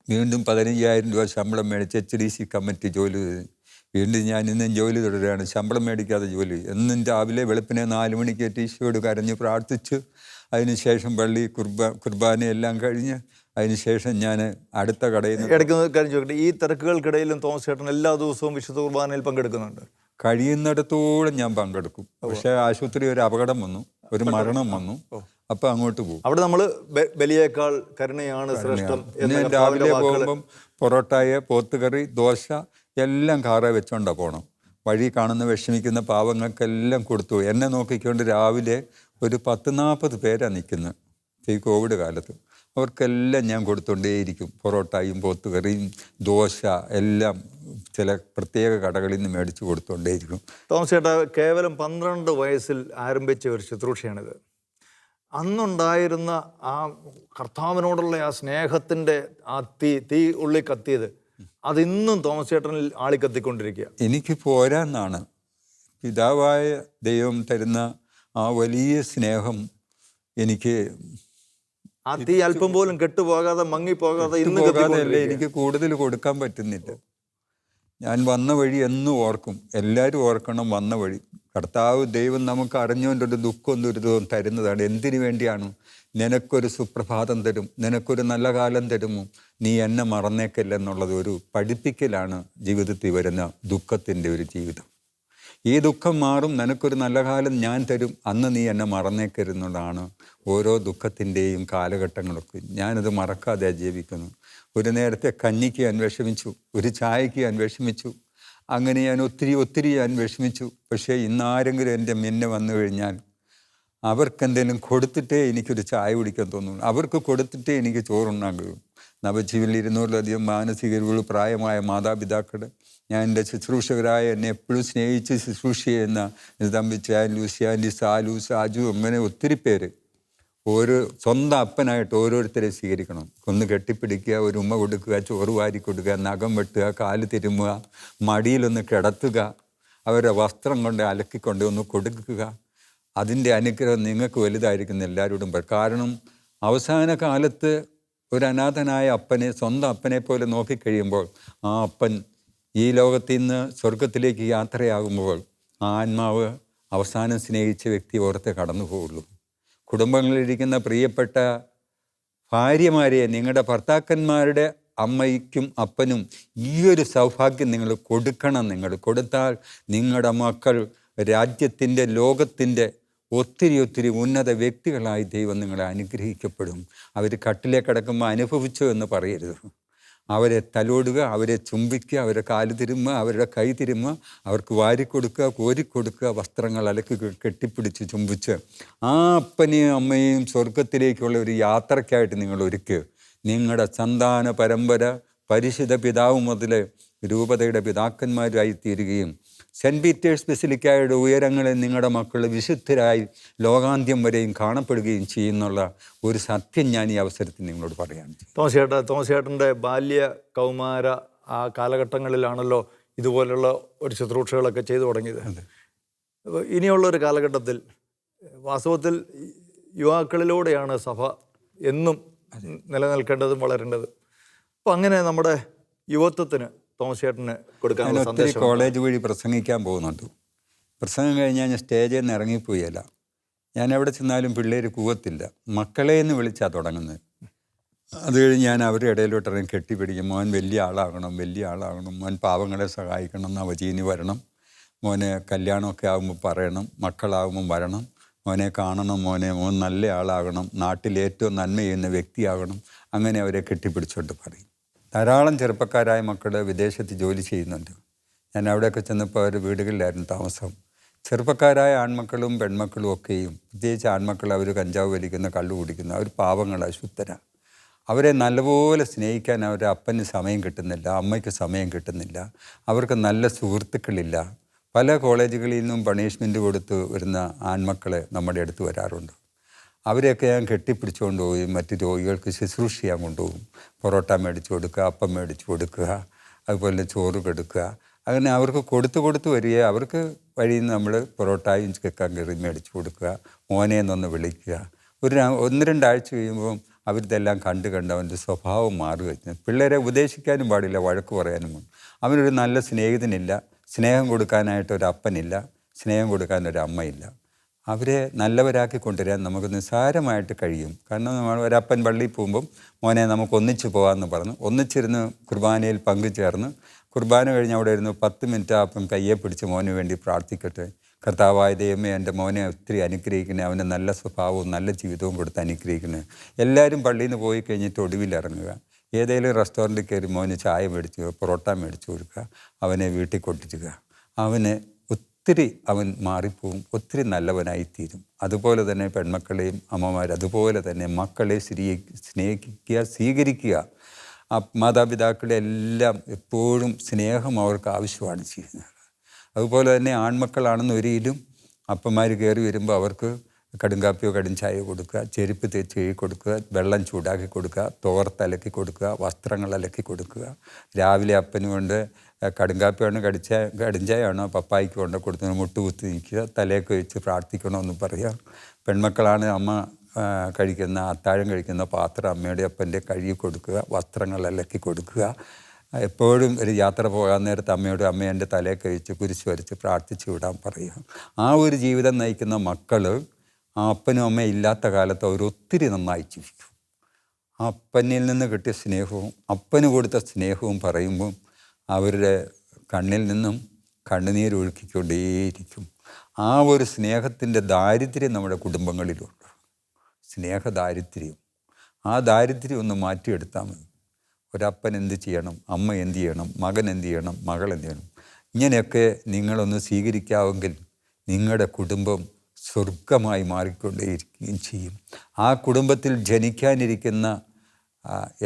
S2: വീണ്ടും 15,000 രൂപ ശമ്പളം മേടിച്ച് HDC കമ്മിറ്റി ജോലി ചെയ്തു. വീണ്ടും ഞാൻ ഇന്നും ജോലി തുടരുകയാണ്, ശമ്പളം മേടിക്കാതെ ജോലി. എന്നും രാവിലെ വെളുപ്പിനെ 4 മണിക്ക് ഈശോയോട് കരഞ്ഞ് പ്രാർത്ഥിച്ച് അതിനുശേഷം പള്ളി കുർബാനയെല്ലാം കഴിഞ്ഞ് അതിനുശേഷം ഞാൻ അടുത്ത കടയിൽ നിന്ന്
S1: ഇടയ്ക്ക് കാര്യം ചോദിക്കട്ടെ, ഈ തിരക്കുകൾക്കിടയിലും തോമസ് ചേട്ടൻ എല്ലാ ദിവസവും വിശുദ്ധ കുർബാനയിൽ പങ്കെടുക്കുന്നുണ്ട്?
S2: കഴിയുന്നിടത്തോളം ഞാൻ പങ്കെടുക്കും. പക്ഷേ ആശുപത്രി ഒരു അപകടം വന്നു, ഒരു മരണം വന്നു, അപ്പം അങ്ങോട്ട് പോകും.
S1: അവിടെ നമ്മൾ ബലിയേക്കാൾ കരുണയാണ് ശ്രേഷ്ഠം
S2: പിന്നെ രാവിലെ പോകുമ്പം പൊറോട്ടയെ, പോത്തുകറി, ദോശ എല്ലാം കാറേ വെച്ചോണ്ടാണ് പോകണം. വഴി കാണുന്ന വിഷമിക്കുന്ന പാവങ്ങൾക്കെല്ലാം കൊടുത്തു. എന്നെ നോക്കിക്കൊണ്ട് രാവിലെ ഒരു 10-40 പേരാണ് നിൽക്കുന്നത് ഈ കോവിഡ് കാലത്ത്. അവർക്കെല്ലാം ഞാൻ കൊടുത്തുകൊണ്ടേയിരിക്കും. പൊറോട്ടയും പോത്തുകറിയും ദോശ എല്ലാം ചില പ്രത്യേക കടകളിൽ നിന്ന് മേടിച്ച് കൊടുത്തുകൊണ്ടേയിരിക്കും.
S1: തോമസ് ചേട്ടാ, കേവലം 12 വയസ്സിൽ ആരംഭിച്ച ഒരു ശുശ്രൂഷയാണിത്. അന്നുണ്ടായിരുന്ന ആ കർത്താവിനോടുള്ള ആ സ്നേഹത്തിൻ്റെ ആ തീ ഉള്ളിൽ കത്തിയത് അതിന്നും തോമസ് ചേട്ടനിൽ ആളിക്കത്തിക്കൊണ്ടിരിക്കുക.
S2: എനിക്ക് പോരാന്നാണ്. പിതാവായ ദൈവം തരുന്ന ആ വലിയ സ്നേഹം എനിക്ക്,
S1: ആ തീ അല്പം പോലും കെട്ടുപോകാതെ മങ്ങിപ്പോകാതെ
S2: പോകാതെയല്ല എനിക്ക് കൂടുതൽ കൊടുക്കാൻ പറ്റുന്നില്ല. ഞാൻ വന്ന വഴി എന്നും ഓർക്കും. എല്ലാവരും ഓർക്കണം വന്ന വഴി. കർത്താവ് ദൈവം നമുക്ക് അറിഞ്ഞുകൊണ്ടൊരു ദുഃഖവും ദുരിതവും തരുന്നതാണ്. എന്തിനു വേണ്ടിയാണ്? നിനക്കൊരു സുപ്രഭാതം തരും, നിനക്കൊരു നല്ല കാലം തരുമോ, നീ എന്നെ മറന്നേക്കല്ലെന്നുള്ളത് ഒരു പഠിപ്പിക്കലാണ് ജീവിതത്തിൽ വരുന്ന ദുഃഖത്തിൻ്റെ ഒരു ജീവിതം. ഈ ദുഃഖം മാറും, നിനക്കൊരു നല്ല കാലം ഞാൻ തരും, അന്ന് നീ എന്നെ മറന്നേക്കരുന്നതാണ് ഓരോ ദുഃഖത്തിൻ്റെയും കാലഘട്ടങ്ങളൊക്കെ. ഞാനത് മറക്കാതെ ജീവിക്കുന്നു. ഒരു നേരത്തെ കഞ്ഞിക്ക് ഞാൻ വിഷമിച്ചു, ഒരു ചായക്ക് ഞാൻ വിഷമിച്ചു, അങ്ങനെ ഞാൻ ഒത്തിരി ഞാൻ വിഷമിച്ചു. പക്ഷേ ഇന്നാരെങ്കിലും എൻ്റെ മുന്നേ വന്നു കഴിഞ്ഞാൽ അവർക്കെന്തെങ്കിലും കൊടുത്തിട്ടേ എനിക്കൊരു ചായ കുടിക്കാൻ തോന്നുന്നു, അവർക്ക് കൊടുത്തിട്ടേ എനിക്ക് ചോറുണ്ണാൻ കഴിയും. നവജീവനിൽ 200-ലധികം മാനസികരുകൾ പ്രായമായ മാതാപിതാക്കൾ, ഞാൻ എൻ്റെ ശുശ്രൂഷകരായ എന്നെ എപ്പോഴും സ്നേഹിച്ച് ശുശ്രൂഷ ചെയ്യുന്ന തമ്പിച്ചാൻ, ലൂസിയാൻഡി, സാലു, സാജു, അങ്ങനെ ഒത്തിരി പേര് ഒരു സ്വന്തം അപ്പനായിട്ട് ഓരോരുത്തരെ സ്വീകരിക്കണം. ഒന്ന് കെട്ടിപ്പിടിക്കുക, ഒരു ഉമ്മ കൊടുക്കുക, ചോറ് വാരി കൊടുക്കുക, നഖം വെട്ടുക, കാല് തിരുമുക, മടിയിലൊന്ന് കിടത്തുക, അവരുടെ വസ്ത്രം കൊണ്ട് അലക്കിക്കൊണ്ട് ഒന്ന് കൊടുക്കുക. അതിൻ്റെ അനുഗ്രഹം നിങ്ങൾക്ക് വലുതായിരിക്കുന്ന എല്ലാവരോടും. കാരണം അവസാന കാലത്ത് ഒരു അനാഥനായ അപ്പനെ സ്വന്തം അപ്പനെ പോലെ നോക്കിക്കഴിയുമ്പോൾ ആ അപ്പൻ ഈ ലോകത്തിൽ നിന്ന് സ്വർഗത്തിലേക്ക് യാത്രയാകുമ്പോൾ ആ ആത്മാവ് അവസാനം സ്നേഹിച്ച വ്യക്തി ഓർത്ത് കടന്നു പോവുള്ളൂ. കുടുംബങ്ങളിലിരിക്കുന്ന പ്രിയപ്പെട്ട ഭാര്യമാരെ, നിങ്ങളുടെ ഭർത്താക്കന്മാരുടെ അമ്മയ്ക്കും അപ്പനും ഈ ഒരു സൗഭാഗ്യം നിങ്ങൾ കൊടുക്കണം. നിങ്ങൾ കൊടുത്താൽ നിങ്ങളുടെ മക്കൾ രാജ്യത്തിൻ്റെ, ലോകത്തിൻ്റെ ഒത്തിരി ഉന്നത വ്യക്തികളായി ദൈവം നിങ്ങളെ അനുഗ്രഹിക്കപ്പെടും. അവർ കട്ടിലേ കിടക്കുമ്പോൾ അനുഭവിച്ചു എന്ന് പറയരുത്. അവരെ തലോടുക, അവരെ ചുംബിക്കുക, അവരെ കാല് തിരുമ്മുക, അവരുടെ കൈ തിരുമ്മുക, അവർക്ക് വാരിക്കൊടുക്കുക, കോരിക്കൊടുക്കുക, വസ്ത്രങ്ങൾ അലക്കി കെട്ടിപ്പിടിച്ച് ചുംബിച്ച് ആ അപ്പനെയും അമ്മയെയും സ്വർഗത്തിലേക്കുള്ള ഒരു യാത്രയ്ക്കായിട്ട് നിങ്ങൾ ഒരുക്കുക. നിങ്ങളുടെ സന്താന പരമ്പര പരിശുദ്ധ പിതാവ് മുതൽ രൂപതയുടെ പിതാക്കന്മാരായി തീരുകയും സെൻറ്റ് പീറ്റേഴ്സ് ബസിലിക്കായുടെ ഉയരങ്ങളിൽ നിങ്ങളുടെ മക്കൾ വിശുദ്ധരായി ലോകാന്ത്യം വരെയും കാണപ്പെടുകയും ചെയ്യുന്നുള്ള ഒരു സത്യം ഞാൻ ഈ അവസരത്തിൽ നിങ്ങളോട് പറയുകയാണ്.
S1: തോമസ് ചേട്ടൻ്റെ ബാല്യ കൗമാര ആ കാലഘട്ടങ്ങളിലാണല്ലോ ഇതുപോലുള്ള ഒരു ശുശ്രൂഷകളൊക്കെ ചെയ്തു തുടങ്ങിയത്. ഇനിയുള്ളൊരു കാലഘട്ടത്തിൽ വാസ്തവത്തിൽ യുവാക്കളിലൂടെയാണ് സഭ എന്നും നിലനിൽക്കേണ്ടതും വളരേണ്ടതും. അപ്പം അങ്ങനെ നമ്മുടെ യുവത്വത്തിന് തോമസ് ചേട്ടന് കൊടുക്കാനുള്ള
S2: ഒത്തിരി കോളേജ് വഴി പ്രസംഗിക്കാൻ പോകുന്നുണ്ട്. പ്രസംഗം കഴിഞ്ഞാൽ ഞാൻ സ്റ്റേജിൽ നിന്ന് ഇറങ്ങിപ്പോയല്ല. ഞാൻ എവിടെ ചെന്നാലും പിള്ളേർ കൂവത്തില്ല, മക്കളെ എന്ന് വിളിച്ചാൽ തുടങ്ങുന്നത്. അത് കഴിഞ്ഞ് ഞാൻ അവരുടെ ഇടയിലോട്ട് ഇറങ്ങി കെട്ടിപ്പിടിക്കും. മോൻ വലിയ ആളാകണം, മോൻ പാവങ്ങളെ സഹായിക്കണം, നവജീനി വരണം, മോനെ കല്യാണമൊക്കെ ആകുമ്പോൾ പറയണം, മക്കളാകുമ്പോൾ വരണം, മോനെ കാണണം, മോൻ നല്ല ആളാകണം, നാട്ടിൽ ഏറ്റവും നന്മ ചെയ്യുന്ന വ്യക്തിയാകണം. അങ്ങനെ അവരെ കെട്ടിപ്പിടിച്ചോണ്ട് പറയും. ധാരാളം ചെറുപ്പക്കാരായ മക്കൾ വിദേശത്ത് ജോലി ചെയ്യുന്നുണ്ട്. ഞാൻ അവിടെയൊക്കെ ചെന്നപ്പോൾ അവർ വീടുകളിലായിരുന്നു താമസം. ചെറുപ്പക്കാരായ ആൺമക്കളും പെൺമക്കളും ഒക്കെയും, പ്രത്യേകിച്ച് ആൺമക്കൾ, അവർ കഞ്ചാവ് വലിക്കുന്ന, കള്ളു കുടിക്കുന്ന, അവർ പാവങ്ങളാണ്, ശുദ്ധരാണ്. അവരെ നല്ലപോലെ സ്നേഹിക്കാൻ അവരുടെ അപ്പന് സമയം കിട്ടുന്നില്ല, അമ്മയ്ക്ക് സമയം കിട്ടുന്നില്ല, അവർക്ക് നല്ല സുഹൃത്തുക്കളില്ല. പല കോളേജുകളിൽ നിന്നും പണിഷ്മെൻറ്റ് കൊടുത്ത് വരുന്ന ആൺമക്കൾ നമ്മുടെ അടുത്ത് വരാറുണ്ട്. അവരെയൊക്കെ ഞാൻ കെട്ടിപ്പിടിച്ചുകൊണ്ട് പോയി മറ്റ് രോഗികൾക്ക് ശുശ്രൂഷ ചെയ്യാൻ കൊണ്ടുപോകും. പൊറോട്ട മേടിച്ച് കൊടുക്കുക, അപ്പം മേടിച്ച് കൊടുക്കുക, അതുപോലെ ചോറ് കൊടുക്കുക. അങ്ങനെ അവർക്ക് കൊടുത്ത് വരിക. അവർക്ക് വഴിയിൽ നിന്ന് നമ്മൾ പൊറോട്ടയും ചിക്കൻ കറി മേടിച്ച് കൊടുക്കുക, മോനെ എന്നൊന്ന് വിളിക്കുക. 1-2 ആഴ്ച കഴിയുമ്പം അവരിതെല്ലാം കണ്ട് അവൻ്റെ സ്വഭാവം മാറുക. പിള്ളേരെ ഉപദേശിക്കാനും പാടില്ല, വഴക്ക് പറയാനും. അവനൊരു നല്ല സ്നേഹിതനില്ല, സ്നേഹം കൊടുക്കാനായിട്ട് ഒരു അപ്പനില്ല, സ്നേഹം കൊടുക്കാൻ ഒരു അമ്മയില്ല. അവരെ നല്ലവരാക്കി കൊണ്ടുവരാൻ നമുക്ക് നിസ്സാരമായിട്ട് കഴിയും. കാരണം നമ്മൾ ഒരപ്പൻ പള്ളിയിൽ പോകുമ്പം മോനെ നമുക്ക് ഒന്നിച്ച് പോകാമെന്ന് പറഞ്ഞു ഒന്നിച്ചിരുന്ന് കുർബാനയിൽ പങ്കുചേർന്ന് കുർബാന കഴിഞ്ഞ് അവിടെ ഇരുന്ന് 10 മിനിറ്റ് അപ്പം കയ്യെ പിടിച്ച് മോന് വേണ്ടി പ്രാർത്ഥിക്കട്ടെ. കർത്താവായ ദൈവമേ, എൻ്റെ മോനെ ഒത്തിരി അനുഗ്രഹിക്കണേ, അവന് നല്ല സ്വഭാവവും നല്ല ജീവിതവും കൊടുത്ത് അനുഗ്രഹിക്കണേ. എല്ലാവരും പള്ളിയിൽ നിന്ന് പോയി കഴിഞ്ഞിട്ട് ഒടുവിലിറങ്ങുക. ഏതെങ്കിലും റെസ്റ്റോറൻറ്റിൽ കയറി മോന് ചായ മേടിച്ചു പൊറോട്ട മേടിച്ചു കൊടുക്കുക, അവനെ വീട്ടിൽ കൊണ്ടിരിക്കുക. ഒത്തിരി അവൻ മാറിപ്പോവും, ഒത്തിരി നല്ലവനായിത്തീരും. അതുപോലെ തന്നെ പെൺമക്കളെയും അമ്മമാർ അതുപോലെ തന്നെ മക്കളെ സ്നേഹിക്കുക, സ്വീകരിക്കുക. മാതാപിതാക്കളെ എല്ലാം എപ്പോഴും സ്നേഹം അവർക്ക് ആവശ്യമാണ് ചെയ്യുന്നത്. അതുപോലെ തന്നെ ആൺമക്കളാണെന്ന് ഒരിക്കലും അപ്പന്മാർ കയറി വരുമ്പോൾ അവർക്ക് കടുങ്കാപ്പിയോ കടും ചായ കൊടുക്കുക, ചെരുപ്പ് തേച്ച് കഴുകി കൊടുക്കുക, വെള്ളം ചൂടാക്കി കൊടുക്കുക, തോർത്തലക്കി കൊടുക്കുക, വസ്ത്രങ്ങൾ അലക്കി കൊടുക്കുക. രാവിലെ അപ്പന് കൊണ്ട് കടുങ്കാപ്പിയാണ് കടുംചായയാണോ പപ്പായ്ക്ക് കൊണ്ട് കൊടുത്ത് മുട്ടുകുത്തി നിൽക്കുക, തലയൊക്കെ വെച്ച് പ്രാർത്ഥിക്കണമെന്ന് പറയുക. പെൺമക്കളാണ് അമ്മ കഴിക്കുന്ന അത്താഴം കഴിക്കുന്ന പാത്രം അമ്മയുടെ അപ്പൻ്റെ കഴുകി കൊടുക്കുക, വസ്ത്രങ്ങൾ അലക്കി കൊടുക്കുക. എപ്പോഴും ഒരു യാത്ര പോകാൻ നേരത്ത് അമ്മയോട് അമ്മ എൻ്റെ തലയൊക്കെ വെച്ച് കുരിശ് വരച്ച് പ്രാർത്ഥിച്ചു വിടാൻ പറയുക. ആ ഒരു ജീവിതം നയിക്കുന്ന മക്കൾ ആ അപ്പനും അമ്മയും ഇല്ലാത്ത കാലത്ത് അവരൊത്തിരി നന്നായി ജീവിക്കും. ആ അപ്പനിൽ നിന്ന് കിട്ടിയ സ്നേഹവും അപ്പന് കൊടുത്ത സ്നേഹവും പറയുമ്പം അവരുടെ കണ്ണിൽ നിന്നും കണ്ണുനീരൊഴുക്കിക്കൊണ്ടേയിരിക്കും. ആ ഒരു സ്നേഹത്തിൻ്റെ ദാരിദ്ര്യം നമ്മുടെ കുടുംബങ്ങളിലുണ്ട്, സ്നേഹദാരിദ്ര്യം. ആ ദാരിദ്ര്യം ഒന്ന് മാറ്റിയെടുത്താൽ മതി. ഒരപ്പൻ എന്ത് ചെയ്യണം, അമ്മ എന്ത് ചെയ്യണം, മകൻ എന്ത് ചെയ്യണം, മകൾ എന്ത് ചെയ്യണം, ഇങ്ങനെയൊക്കെ നിങ്ങളൊന്ന് സ്വീകരിക്കാമെങ്കിൽ നിങ്ങളുടെ കുടുംബം സ്വർഗമായി മാറിക്കൊണ്ടേയിരിക്കുകയും ചെയ്യും. ആ കുടുംബത്തിൽ ജനിക്കാനിരിക്കുന്ന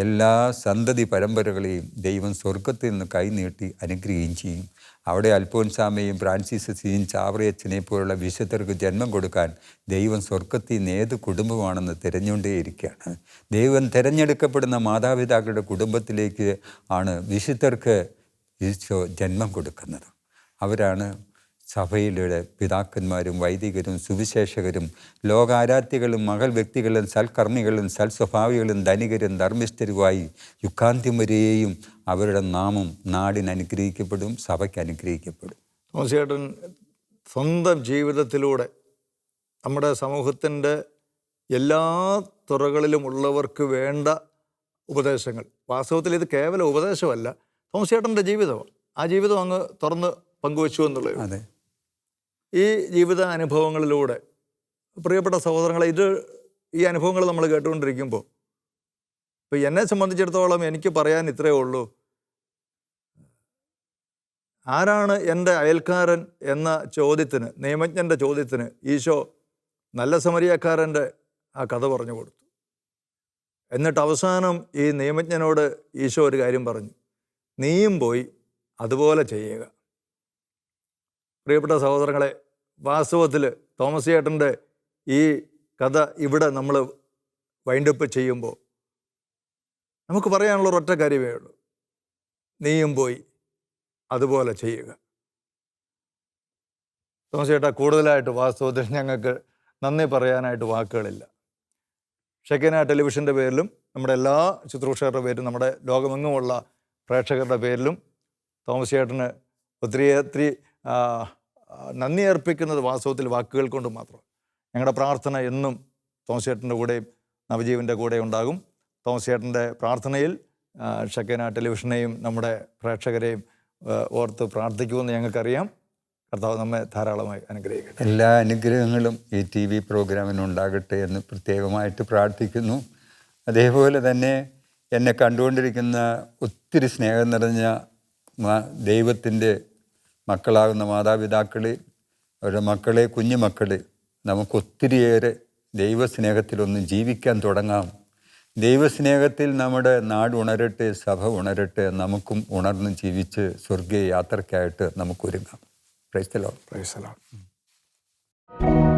S2: എല്ലാ സന്തതി പരമ്പരകളെയും ദൈവം സ്വർഗത്തിൽ നിന്ന് കൈനീട്ടി അനുഗ്രഹിക്കുകയും ചെയ്യും. അവിടെ അൽഫോൻസാമയും ഫ്രാൻസിസ് അസീസിയും ചാവറയച്ചനെ പോലുള്ള വിശുദ്ധർക്ക് ജന്മം കൊടുക്കാൻ ദൈവം സ്വർഗത്തിൽ നിന്ന് ഏത് കുടുംബമാണെന്ന് തിരഞ്ഞുകൊണ്ടേയിരിക്കുകയാണ്. ദൈവം തിരഞ്ഞെടുക്കപ്പെടുന്ന മാതാപിതാക്കളുടെ കുടുംബത്തിലേക്ക് ആണ് വിശുദ്ധർക്ക് ഈശോ ജന്മം കൊടുക്കുന്നത്. അവരാണ് സഭയിലൂടെ പിതാക്കന്മാരും വൈദികരും സുവിശേഷകരും ലോകാരാധ്യകളും മകൾ വ്യക്തികളും സൽക്കർമ്മികളും സൽസ്വഭാവികളും ധനികരും ധർമ്മിഷ്ഠരുമായി യുക്കാന്ത്യം വരെയും അവരുടെ നാമം നാടിന് അനുഗ്രഹിക്കപ്പെടും, സഭയ്ക്ക് അനുഗ്രഹിക്കപ്പെടും.
S1: തോമസേട്ടൻ സ്വന്തം ജീവിതത്തിലൂടെ നമ്മുടെ സമൂഹത്തിൻ്റെ എല്ലാ തുറകളിലുമുള്ളവർക്ക് വേണ്ട ഉപദേശങ്ങൾ, വാസ്തവത്തിൽ ഇത് കേവലം ഉപദേശമല്ല, തോമസേട്ടൻ്റെ ജീവിതമാണ്. ആ ജീവിതം അങ്ങ് തുറന്ന് പങ്കുവച്ചു എന്നുള്ളത്.
S2: അതെ,
S1: ഈ ജീവിത അനുഭവങ്ങളിലൂടെ പ്രിയപ്പെട്ട സഹോദരങ്ങളെ, ഈ അനുഭവങ്ങൾ നമ്മൾ കേട്ടുകൊണ്ടിരിക്കുമ്പോൾ ഇപ്പോൾ എന്നെ സംബന്ധിച്ചിടത്തോളം എനിക്ക് പറയാൻ ഇത്രയേ ഉള്ളൂ. ആരാണ് എൻ്റെ അയൽക്കാരൻ എന്ന ചോദ്യത്തിന്, നിയമജ്ഞൻ്റെ ചോദ്യത്തിന് ഈശോ നല്ല സമരിയക്കാരൻ്റെ ആ കഥ പറഞ്ഞു കൊടുത്തു. എന്നിട്ട് അവസാനം ഈ നിയമജ്ഞനോട് ഈശോ ഒരു കാര്യം പറഞ്ഞു, നീയും പോയി അതുപോലെ ചെയ്യുക. പ്രിയപ്പെട്ട സഹോദരങ്ങളെ, വാസ്തവത്തിൽ തോമസ് ചേട്ടൻ്റെ ഈ കഥ ഇവിടെ നമ്മൾ വൈൻഡപ്പ് ചെയ്യുമ്പോൾ നമുക്ക് പറയാനുള്ള ഒരൊറ്റ കാര്യമേ ഉള്ളൂ, നീയും പോയി അതുപോലെ ചെയ്യുക. തോമസ് ചേട്ടാ, കൂടുതലായിട്ട് വാസ്തവത്തിൽ ഞങ്ങൾക്ക് നന്ദി പറയാനായിട്ട് വാക്കുകളില്ല. ഷെക്കന ടെലിവിഷൻ്റെ പേരിലും നമ്മുടെ എല്ലാ ശുശ്രൂഷകരുടെ പേരിലും നമ്മുടെ ലോകമെങ്ങുമുള്ള പ്രേക്ഷകരുടെ പേരിലും തോമസ് ചേട്ടന് ഒത്തിരി നന്ദി അർപ്പിക്കുന്നത് വാസ്തവത്തിൽ വാക്കുകൾ കൊണ്ട് മാത്രം. ഞങ്ങളുടെ പ്രാർത്ഥന എന്നും തോമസ് ചേട്ടൻ്റെ കൂടെയും നവജീവൻ്റെ കൂടെ ഉണ്ടാകും. തോമസ് ചേട്ടൻ്റെ പ്രാർത്ഥനയിൽ ഷെക്കന ടെലിവിഷനെയും നമ്മുടെ പ്രേക്ഷകരെയും ഓർത്ത് പ്രാർത്ഥിക്കുമെന്ന് ഞങ്ങൾക്കറിയാം. കർത്താവ് നമ്മെ ധാരാളമായി അനുഗ്രഹിക്കട്ടെ.
S2: എല്ലാ അനുഗ്രഹങ്ങളും ഈ TV പ്രോഗ്രാമിനുണ്ടാകട്ടെ എന്ന് പ്രത്യേകമായിട്ട് പ്രാർത്ഥിക്കുന്നു. അതേപോലെ തന്നെ എന്നെ കണ്ടുകൊണ്ടിരിക്കുന്ന ഒത്തിരി സ്നേഹം നിറഞ്ഞ ദൈവത്തിൻ്റെ മക്കളാകുന്ന മാതാപിതാക്കളെ, അവരുടെ മക്കളെ, കുഞ്ഞുമക്കളെ, നമുക്കൊത്തിരിയേറെ ദൈവസ്നേഹത്തിലൊന്ന് ജീവിക്കാൻ തുടങ്ങാം. ദൈവസ്നേഹത്തിൽ നമ്മുടെ നാട് ഉണരട്ടെ, സഭ ഉണരട്ടെ, നമുക്കും ഉണർന്ന് ജീവിച്ച് സ്വർഗീയ യാത്രയ്ക്കായിട്ട് നമുക്കൊരുങ്ങാം. Praise the Lord.
S1: Praise the Lord.